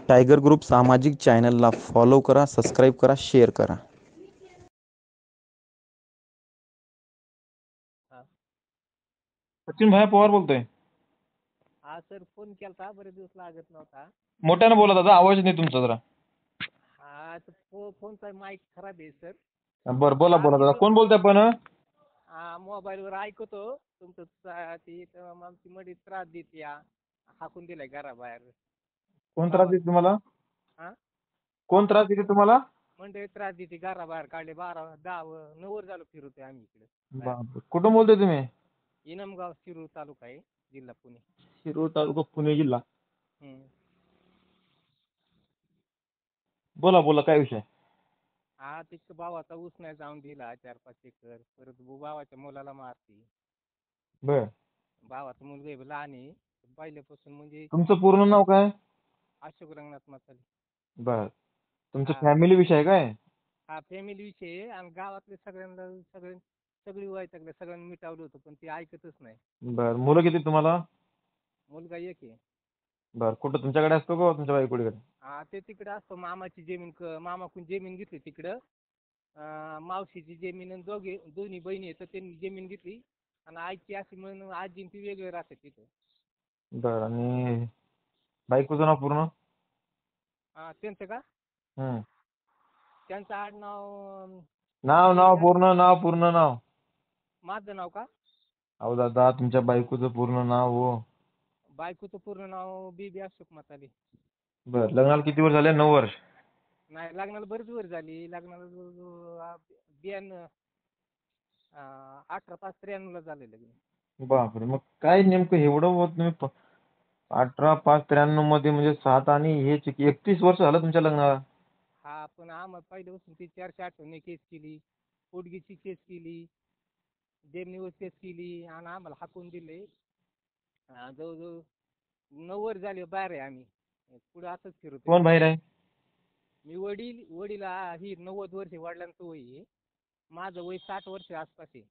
Tiger group सामाजिक चॅनलला follow करा, सबस्क्राईब करा, शेअर करा. हा सचिन भाई पवार बोलतोय. हा सर, फोन केलता, बरेच दिवस लागत नव्हता. मोठ्याने बोला दादा, आवाज नाही तुमचा जरा. हा फोनचा माईक खराब आहे सर. बरं बोला बोला दादा, कोण बोलतोय पण? हा, मोबाईलवर ऐकतो तुमचं ती आमची मडी त्रास देते या, हाकून दिलाय घराबाहेर. कोण त्रास देते तुम्हाला? हा, कोण त्रास देते तुम्हाला? मंडळी त्रास देते, घराबाहेर काढले. 10 वर झालो फिरतोय आम्ही इकडे. बापरे, कुठून बोलतोय तुम्ही? इनामगाव, शिरूर तालुका आहे, जिल्हा पुणे. शिरूर तालुका, पुणे जिल्हा. हम्म. बोला बोला, काय विषय? हा, तिथं भावाचा ऊस नाही जाऊन दिला 4-5 एकर. परत भावाच्या मुलाला मारती. बर, भावाचा मुलगा आहे, लहान आहे पहिल्यापासून. म्हणजे तुमचं पूर्ण नाव काय? अशोक रंगनाथ मसाले. बर, तुमचं हा. फॅमिली विषय आहे काय? हा, फॅमिली विषय आहे. आणि गावातले सगळी वैतागले, सगळ्यांनी मिटावलं होतं, पण ते ऐकतच नाही. बर, मुलं किती तुम्हाला? मुलगा एक आहे. बर, कुठं तुमच्याकडे असतो का तुमच्या बायकोकडे? हा, ते तिकडे असतो. मामाची जमीन मामाकडून जमीन घेतली तिकडं. मावशीची जमीन, आणि दोन्ही बहिणी आहेत, तर त्यांनी जमीन घेतली. आणि आईची अशी म्हणून आजी ती वेगळे राहतात तिथं. बर, आणि बायकोचं नाव पूर्ण? हा, त्यांचं का? हम्म, त्यांचं आडनाव नाव नाव पूर्ण नाव, पूर्ण नाव. माझं नाव का? अहो दादा, तुमच्या बायकोचं पूर्ण नाव हो. बायकोचं पूर्ण नाव बीबी अशोक मसाले. बर, लग्नाला किती वर्ष झाले? 9 वर्ष. नाही, लग्नाला बरीच वर झाली. लग्नाला 18/5/93 झाले लग्न. बापरे, मग काय नेमकं एवढं होत तुम्ही 18/5/93 मध्ये, म्हणजे 7 आणि हे 31 वर्ष झालं तुमच्या लग्नाला? हा, पण आम्हाला पहिल्यापासून ती 408 केस केली, पोटगीची केस केली, जमिनीवर केस केली, आणि आम्हाला हाकून दिले. जवळजवळ 9 वर झाले बाहेर आहे आम्ही. पुढे असंच फिरतोय. कोण बाहेर आहे? मी वडील ही 90 वर्ष वडिलांचं वय आहे. माझं वय 60 वर्ष आसपास आहे.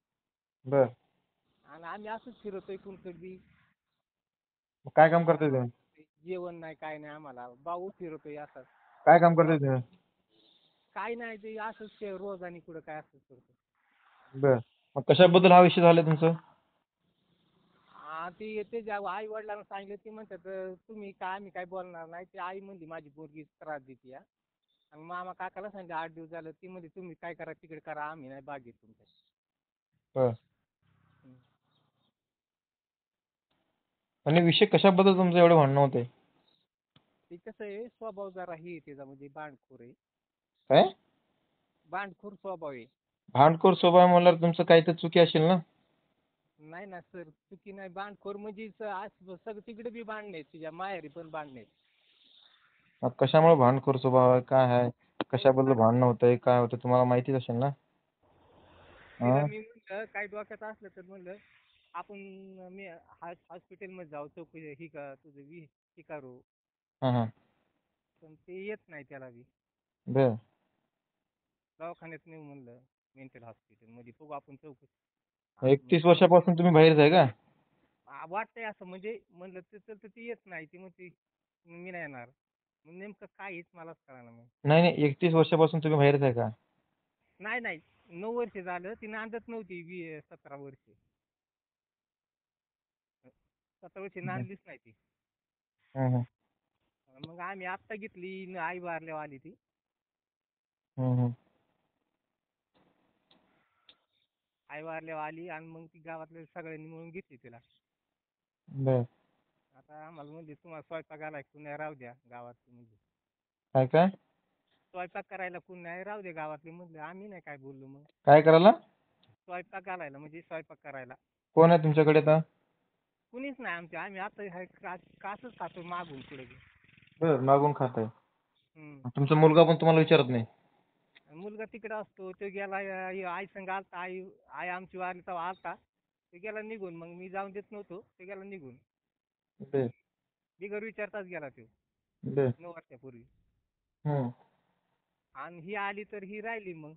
बर, आणि आम्ही असंच फिरतोय कुणकडे बी. काय काम करताय तुम्ही? जेवण नाही, काय नाही आम्हाला. भाऊ फिरतोय असं. काय काम करताय तुम्ही? काय नाही, ते असंच रोज आणि कुठं काय असंच करतो. बर, मग कशाबद्दल हा विषय झाला तुमचं? ते त्याच्या आई वडिलांना सांगितलं, ते म्हणतात तुम्ही काय, आम्ही काय बोलणार नाही. ते आई म्हणली माझी पोरगी त्रास देते या. आणि मामा काकाला सांगितलं 8 दिवस झालं. ती म्हणली तुम्ही काय करा तिकडे करा, आम्ही नाही बागेत तुमच्या. बर, आणि विषय कशाबद्दल तुमचं एवढं भांडणं होतंय? ते कसं आहे, स्वभाव जरा हे त्याचा, म्हणजे बांडखोर आहे. काय? बांडखोर स्वभाव आहे. भांडखोर स्वभाव म्हणल्यावर तुमचं काही तर चुकी असेल ना? नाही ना सर, चुकी नाही. बांडखोर म्हणजे सगळं तिकडे बी बांधणे, तुझ्या माहेरी पण बांधणे. मग कशामुळे भांडखोर स्वभाव आहे, काय आहे, कशाबद्दल भांडणं होतंय, काय होतं तुम्हाला माहितीच असेल ना? तिला मी म्हणलं काय डोक्यात असलं तर म्हणलं आपण मी हॉस्पिटलमध्ये जाऊ, चौकशी ही का तुझं ही करू. हा, पण ते येत नाही त्याला बी. बर, दवाखान्यात नेऊ म्हणलं, मेंटल हॉस्पिटलमध्ये बघू आपण चौकशी. 31 वर्षापासून तुम्ही बाहेरच आहे का? वाटतंय असं, म्हणजे म्हणलं तर ती येत नाही. ती म्हणते मी नाही येणार. मग नेमकं काय हेच मलाच कळालं नाही. नाही 31 वर्षापासून तुम्ही बाहेरच आहे का? नाही 9 वर्ष झालं. ती नांदत नव्हती. 17 वर्ष. 17 वर्ष नांदलीच नाही ती. हम्म, मग आम्ही आत्ता घेतली, आई वारल्यावर आली ती. हम्म, आई वारल्यावर आली, आणि मग ती गावातल्या सगळ्यांनी मिळून घेतली तिला. बर, आता आम्हाला म्हणजे तुम्हाला स्वयंपाक घालाय कोण नाही, राहू द्या गावातली म्हणजे. काय काय? स्वयंपाक करायला कोण नाही, राहू द्या गावातली म्हणलं. आम्ही नाही काय बोललो. मग काय करायला? स्वयंपाक घालायला म्हणजे स्वयंपाक करायला कोण आहे तुमच्याकडे आता? कुणीच नाही आमच्या. आम्ही आता कासच खातो मागून पुढे. बर, मागून खाताय. हम्म. तुमचा मुलगा पण तुम्हाला विचारत नाही? मुलगा तिकडे असतो, तो गेला आई संग आलता. आई आमची वारली तेव्हा आलता. तो गेला निघून. मग मी जाऊन देत नव्हतो, तो गेला निघून. बर, बिगर विचारताच गेला तो बर, 9 वर्षापूर्वी. हम्म, आणि ही आली तर ही राहिली. मग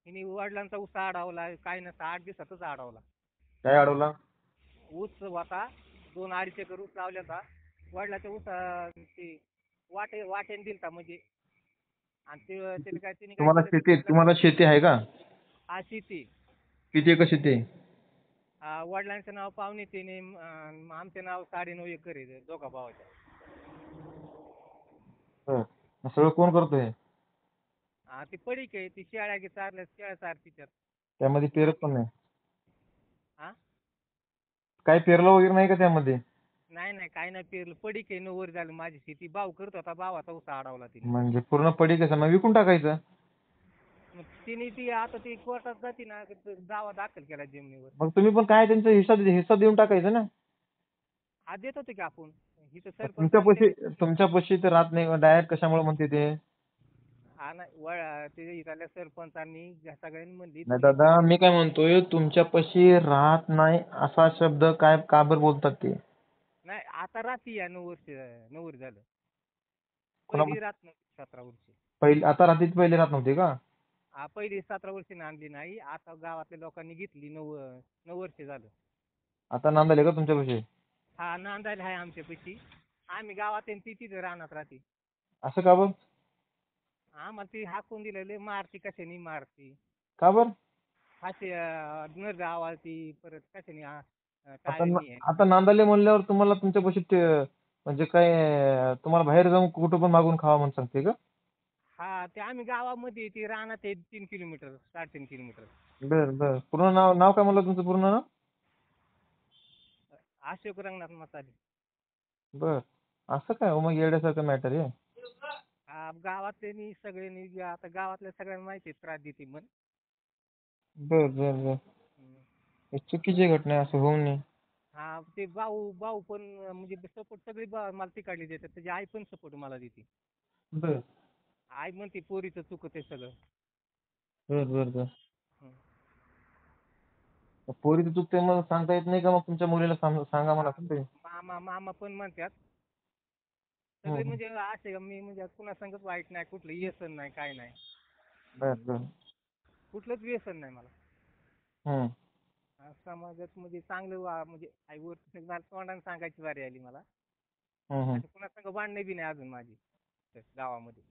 हिने वडिलांचा ऊस अडवला. काय नसतं 8 दिवसातच अडवला. काय अडवला? ऊस होता, 2-2.5 एकर ऊस लावला होता. वडिलाच्या ऊस ते वाट्याने दिलता म्हणजे. आणि त्याला काय तिने काय तुम्हाला केलं शेती तुम्हाला शेती आहे का? हा शेती. किती एकर शेती आहे? वडिलांचं नाव पावणे 3 आहे. आमचं नाव 9.5 एकर आहे दोघा भावाच्या. बरं. मग सगळं कोण करतोय? ती पडीक आहे, ती शेळ्या चारती त्यात. त्यामध्ये पेरत पण नाही? हा काय पेरलं वगैरे नाही का त्यामध्ये? नाही काही नाही पेरलं. पडीक आहे, नवर झालं माझी शेती. भाऊ करत होता, भावाचा ऊस अडवला तिने. म्हणजे पूर्ण पडीक आहे, मग विकून टाकायचं. मग तिने ती आता ती कोर्टात जाते ना, दावा दाखल केला जमिनीवर. मग तुम्ही पण काय त्यांचा हिस्सा देऊन टाकायचा ना. देत होतो की आपण. इथं सरपंच तुमच्यापाशी तर राहत नाही, डायरेक्ट कशामुळे म्हणते ते? नाही ते इथल्या सरपंचांनी सगळ्यांनी म्हणली नाही दोन्ही दादा, मी काय म्हणतोय, तुमच्यापाशी राहत नाही असा शब्द काय का बरं बोलतात ते? नाही आता राहती या 9 वर्ष झालं. कोणा पहिली राहत नव्हती 17 वर्ष. पहिले आता राहते, पहिले राहत नव्हते का? पहिली 17 वर्षी आणली नाही. आता गावातल्या लोकांनी घेतली. 9 वर्ष झालं. आता नांदायला का तुमच्यापाशी? हा नांदायला आहे आमच्यापाशी. आम्ही गावात ती तिथे राहणार राहते. असं का बरं? आम्हाला ती हाकून दिलेले मारती कशाने मारती. का बरं? असे नर आवाळती परत कशाने आता टाळणी आहे. आता नांदायला म्हणल्यावर तुम्हाला तुमच्यापाशी म्हणजे काय, तुम्हाला बाहेर जाऊन कुठं पण मागून खावा म्हणून सांगते का? हा ते आम्ही गावामध्ये ती राहणार आहे 3 किलोमीटर 3.5 किलोमीटर. बरं. पूर्ण नाव काय म्हणलं तुमचं पूर्ण नाव? अशोक रंगनाथ मसाले. बरं. असं काय हो, मग येड्यासारखं मॅटर आहे. गावातले सगळ्यांनी आता गावातल्या सगळ्यांना माहिती आहे त्रास देते म्हण. बरं. हे चुकीची घटना आहे, असं होऊ नये. ते भाऊ पण म्हणजे सपोर्ट सगळी मला तिकडली देतात. त्याची आई पण सपोर्ट मला देते. बरं. आई म्हणते पोरीचं चुकत आहे सगळं. बरं. हं. पोरीचं चुकतंय मग सांगता येत नाही का? मग तुमच्या मुलीला सांगा मला ते. मामा पण म्हणतात सगळे. म्हणजे असे मी म्हणजे कुणा संगत वाईट नाही, कुठलं व्यसन नाही, काय नाही. बरं. कुठलंच व्यसन नाही मला. हम्म. समाजात म्हणजे चांगलं म्हणजे आईवर तोंडाने सांगायची वारी आली मला. कुणा संग भांडणे बी नाही अजून माझी गावामध्ये.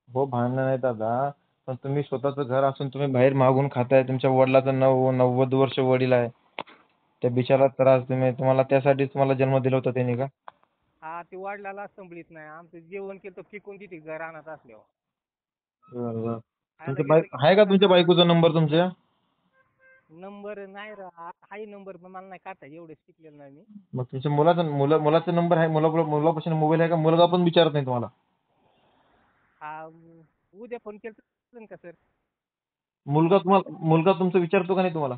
हो, भांडणं नाही दादा, पण तुम्ही स्वतःचं घर असून तुम्ही बाहेर मागून खाताय. तुमच्या वडिलाचं 90 वर्ष वडील आहे, त्या बिचारा त्रास तुम्हाला त्यासाठी तुम्हाला जन्म दिला होता त्यांनी का? ते वडिलाला संभळीत नाही. आमचं जेवण केलं तर फेकून देते घर रानात असल्यावर. बरं. खायला आहे का तुमच्या बायकोचा नंबर तुमच्या? नंबर नाही हाही नंबर पण मला नाही काढता, एवढे शिकलेलं नाही मी. मग तुमच्या मुलाचा नंबर आहे? मुलापासून मोबाईल आहे का? मुलगा पण विचारत नाही तुम्हाला? उद्या फोन केला का सर? मुलगा तुमचा विचारतो का नाही तुम्हाला?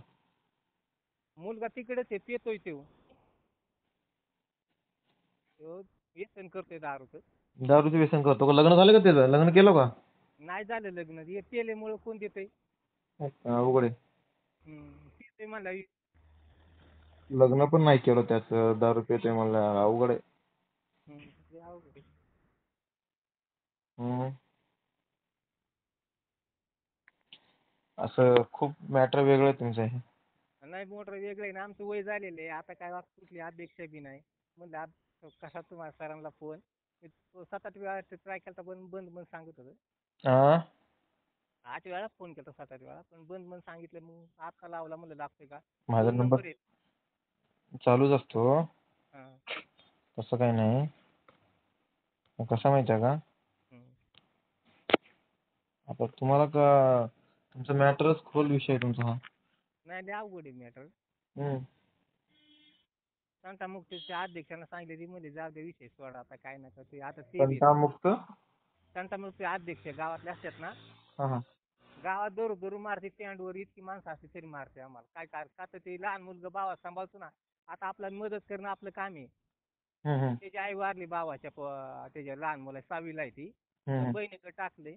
मुलगा तिकडेच आहे, पेतोय तो. व्यसन करतोय दारूचं. दारूचं व्यसन करतो का? लग्न झालं का त्याचं? लग्न केलं का? नाही झालं लग्न. हे पेल्यामुळं कोण देतंय? अवघड आहे. पेतोय मला. लग्न पण नाही केलं त्याचं, दारू पितोय म्हणलं, अवघड आहे. अवघड आहे. असं खूप मॅटर वेगळं आहे तुमचं हे. नाही मोटर वेगळं आहे ना, आमचं वय झालेलं आहे. आता काय कुठली अध्यक्ष बी नाही. म्हणलं कसा तुम्हाला सरांना फोन. 7-8 वेळा ट्राय केला पण बंद सांगत होतं. 8 वेळा फोन केला, 7-8 वेळा पण बंद सांगितलं. मग आता लावला, म्हणलं लागतोय का? माझा नंबर आहे. चालूच असतो, तसं काही नाही. कसं माहिती आहे का, आता तुम्हाला का तुमचा मॅटरच खोल विषय आहे तुमचा हा. नाही अवघड आहे मॅटर. तंटामुक्तीच्या अध्यक्षांना सांगितले मध्ये जाऊ दे, विषय सोडा आता काय नका ते. आता तंटामुक्ती अध्यक्ष गावातले असतात ना, गावात दरू मारते स्टँडवर. इतकी माणसं असते तरी मारते आम्हाला. काय का तर ते लहान मुलगा भावा सांभाळतो ना. आता आपल्याला मदत करणं आपलं काम आहे. त्याची आई वारली भावाच्या, त्याच्या लहान मुला 6वीला आहे ती. बहिणीकडे टाकले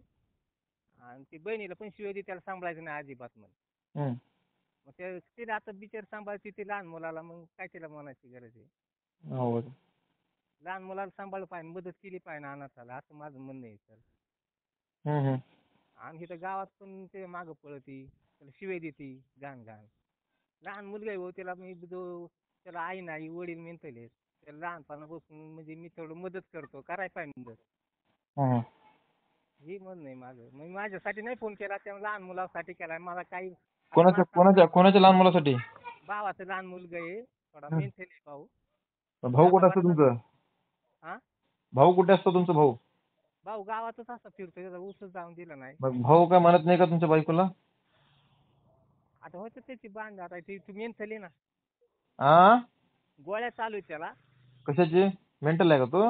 आणि ती बहिणीला पण शिवाय त्याला सांभाळायचं नाही अजिबात म्हणून. मग तिला आता बिचार सांभाळते ते लहान मुलाला. मग काय तिला मनाची गरज आहे? लहान मुलाला सांभाळलं पाहिजे, मदत केली पाहिजे अनाथाला, असं माझं म्हणणं आहे सर. आणि इथं गावात पण ते मागं पळती, त्याला शिवाय देते घाण. लहान मुलगा आहे, त्याला मी त्याला आई नाही वडील मेंटल आहे. त्याला लहानपणापासून म्हणजे मी थोडं मदत करतो, करायला पाहिजे मदत. हं. ही म्हणणं आहे माझं. मी माझ्यासाठी नाही फोन केला, त्या लहान मुलासाठी केलाय. मला काही आता कोणाच्या माणसाला कोणाच्या कोणाच्या लहान मुलासाठी? भावाचं लहान मुलगा आहे, थोडा हं. मेंटल आहे भाऊ. भाऊ आता कुठे असतो वडिलांना तुमचं? हा भाऊ कुठे असतो तुमचा भाऊ? भाऊ गावातच असा फिरतो, त्याचा ऊसच जाऊन दिला नाही. मग भाऊ काय म्हणत नाही का तुमच्या बायकोला? आता होतं त्याची बांध, आता ती मेंटल आहे ना, आ? गोळ्या चालू आहेत त्याला. कशाची? मेंटल आहे का तो?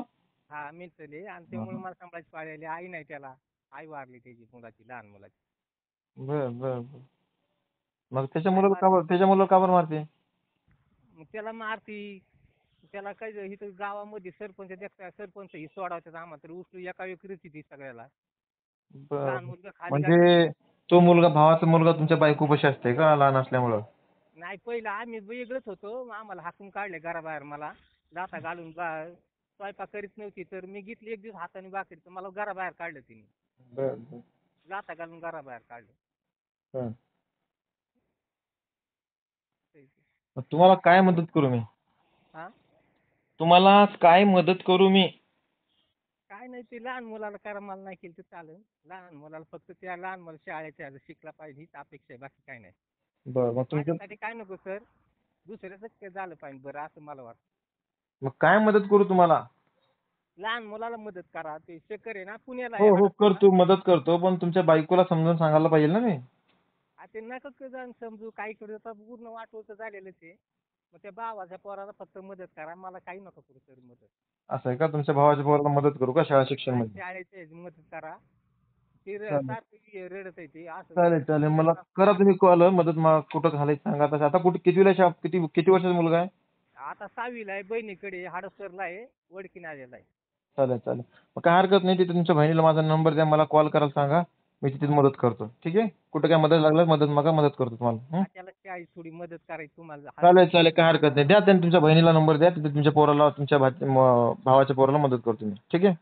हा मेंटल आहे, आणि त्यामुळे मला सांभाळायची पाळी आली. आई नाही त्याला, आई वारली त्याची मुलाची, लहान मुलाची. बर बर बर. मग आई वार त्याच्या मुलाला का बरं मारते? मग त्याला मारती. त्याला काय इथं गावामध्ये सरपंच देखता, सरपंच ही सोडावतात आम्हाला, तरी उचलू एका विक्रीची ती सगळ्याला. बर. लहान मुलगा खाली घातलं. म्हणजे तो मुलगा, भावाचा मुलगा तुमच्या बायकोपाशी असते का लहान असल्यामुळं? नाही, पहिलं आम्ही वेगळंच होतो, मग आम्हाला हाकून काढले घराबाहेर. मला लाथा घालून स्वयंपाक करीत नव्हती, तर मी घेतली एक दिवस हाताने भाकरी, तर मला घराबाहेर काढलं तिने. बर बर. लाथा घालून घराबाहेर काढलं. हं. मग तुम्हाला काय मदत करू मी? हा तुम्हाला काय मदत करू मी? काय नाही, ते लहान मुलाला करा, मला नाही केलं तर चालेल. लहान मुलाला फक्त त्या लहान मुला शाळेच्या शिकला पाहिजे हीच अपेक्षा आहे, बाकी काय नाही. बरं मग तुमच्या माझ्यासाठी काय नको सर, दुसऱ्याच झालं पाहिजे बरं, असं मला वाटतं. मग काय मदत करू तुम्हाला? लहान मुलाला मदत करा. ते शेखर आहे ना, पुण्याला आहे हो हो हडपसरला. करतो, मदत करतो, पण तुमच्या बायकोला समजून सांगायला पाहिजे ना मी. ते नका जाऊन समजू, काही करू, आता पूर्ण वाटवचं झालेलंच आहे. मग त्या भावाच्या पोराला फक्त मदत करा, मला काही नका करू सर मदत. असं आहे का? तुमच्या भावाच्या पोराला मदत करू का शाळा शिक्षण मध्ये? शाळेचे मदत करा. ती चालेल सारखी रडत आहे ती असं. चालेल चालेल. मला करा तुम्ही कॉल, मदत कुठं घालायचं सांगा. आता कुठे कितवीला किती वर्षाचा मुलगा आहे? आता 6वीला आहे, बहिणीकडे हडपसरला आहे, वडकीने आलेला आहे. चालेल चालेल. मग काय हरकत नाही, तिथे तुमच्या बहिणीला माझा नंबर द्या, मला कॉल करायला सांगा, मी तिथे मदत करतो. ठीक आहे? कुठं काय मदत लागल्यास मदत करतो तुम्हाला. हं? त्याला शाळेत थोडी मदत करायची तुम्हाला. चालेल चालेल, काय हरकत नाही. द्या त्यांनी तुमच्या बहिणीला नंबर द्या, तिथे तुमच्या पोराला, तुमच्या भावाच्या पोराला मदत करतो मी. ठीक आहे?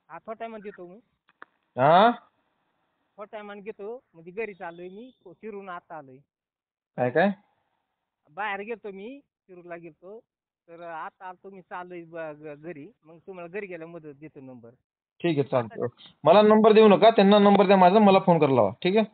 हा थोड्या टायमात देतो मी, हा थोड्या टायमाने घेतो. म्हणजे घरी चाललोय मी, शिरूरहून आता आलोय. काय काय? बाहेर गेलतो मी, शिरूरला गेलतो, तर आता आलो मी, चाललोय घरी. मग तुम्हाला घरी गेल्या मदत देतो नंबर. ठीक आहे चालतं. मला नंबर देऊ नका, त्यांना नंबर द्या माझा, मला फोन करायला लावा. ठीक आहे?